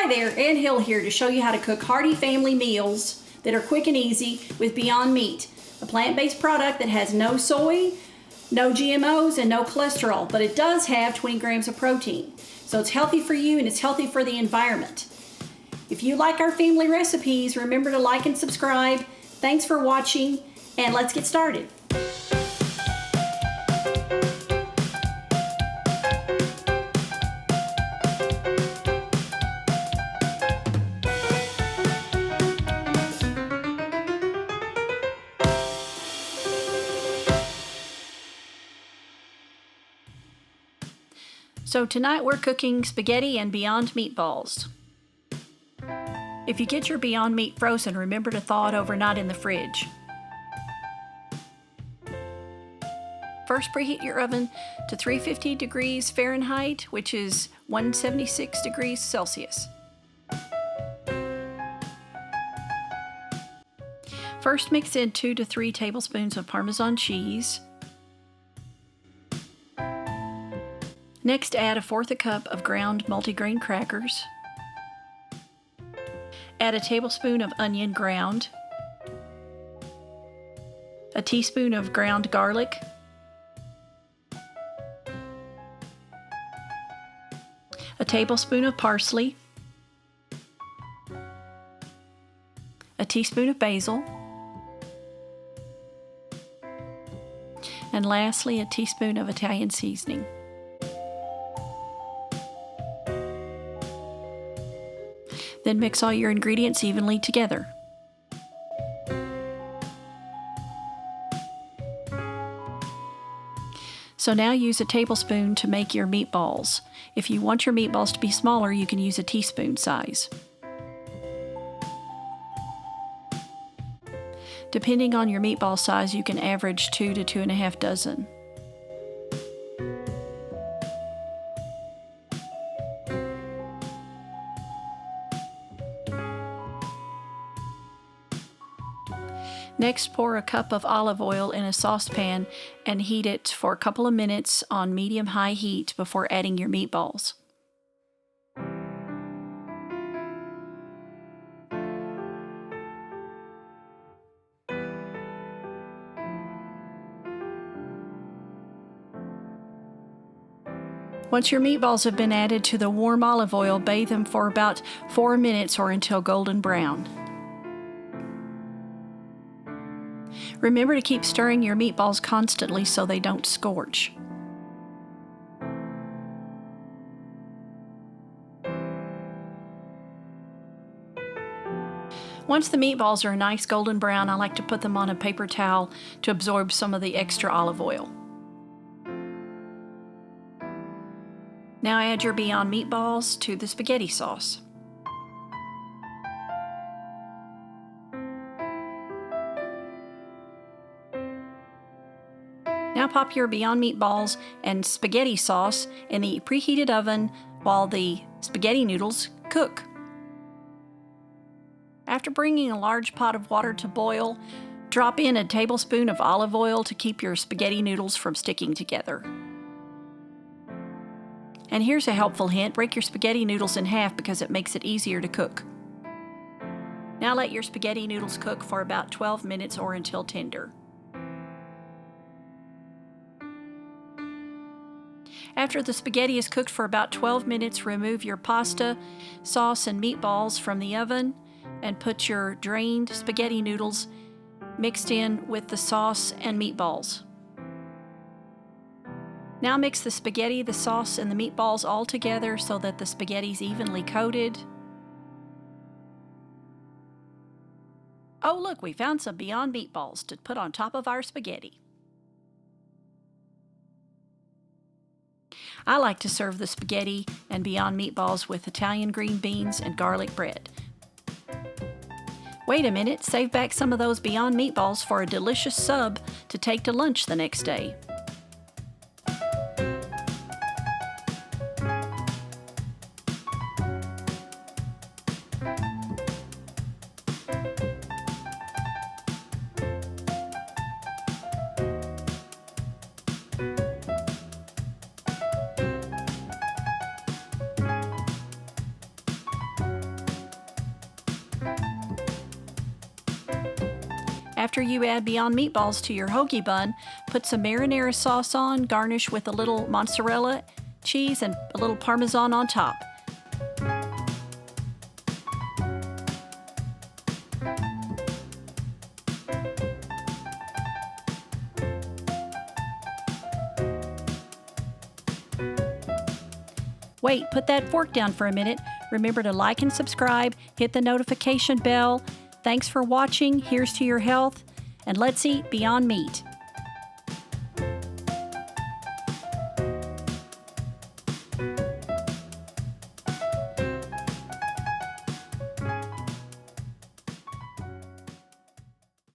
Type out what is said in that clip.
Hi there, Ann Hill here to show you how to cook hearty family meals that are quick and easy with Beyond Meat, a plant-based product that has no soy, no GMOs, and no cholesterol, but it does have 20 grams of protein. So it's healthy for you and it's healthy for the environment. If you like our family recipes, remember to like and subscribe. Thanks for watching, and let's get started. So tonight we're cooking spaghetti and Beyond Meatballs. If you get your Beyond Meat frozen, remember to thaw it overnight in the fridge. First, preheat your oven to 350 degrees Fahrenheit, which is 176 degrees Celsius. First, mix in 2 to 3 tablespoons of Parmesan cheese. Next, add 1/4 cup of ground multigrain crackers. Add a tablespoon of onion ground, a teaspoon of ground garlic, a tablespoon of parsley, a teaspoon of basil, and lastly, a teaspoon of Italian seasoning. Then mix all your ingredients evenly together. So now use a tablespoon to make your meatballs. If you want your meatballs to be smaller, you can use a teaspoon size. Depending on your meatball size, you can average 2 to 2.5 dozen. Next, pour a cup of olive oil in a saucepan and heat it for a couple of minutes on medium-high heat before adding your meatballs. Once your meatballs have been added to the warm olive oil, bathe them for about 4 minutes or until golden brown. Remember to keep stirring your meatballs constantly so they don't scorch. Once the meatballs are a nice golden brown, I like to put them on a paper towel to absorb some of the extra olive oil. Now add your Beyond Meatballs to the spaghetti sauce. Now pop your Beyond Meatballs and spaghetti sauce in the preheated oven while the spaghetti noodles cook. After bringing a large pot of water to boil, drop in a tablespoon of olive oil to keep your spaghetti noodles from sticking together. And here's a helpful hint: break your spaghetti noodles in half because it makes it easier to cook. Now let your spaghetti noodles cook for about 12 minutes or until tender. After the spaghetti is cooked for about 12 minutes, remove your pasta, sauce, and meatballs from the oven and put your drained spaghetti noodles mixed in with the sauce and meatballs. Now mix the spaghetti, the sauce, and the meatballs all together so that the spaghetti is evenly coated. Oh look, we found some Beyond Meatballs to put on top of our spaghetti. I like to serve the spaghetti and Beyond Meatballs with Italian green beans and garlic bread. Wait a minute, save back some of those Beyond Meatballs for a delicious sub to take to lunch the next day. After you add Beyond Meatballs to your hoagie bun, put some marinara sauce on, garnish with a little mozzarella cheese and a little Parmesan on top. Wait, put that fork down for a minute. Remember to like and subscribe, hit the notification bell. Thanks for watching. Here's to your health, and let's eat Beyond Meat.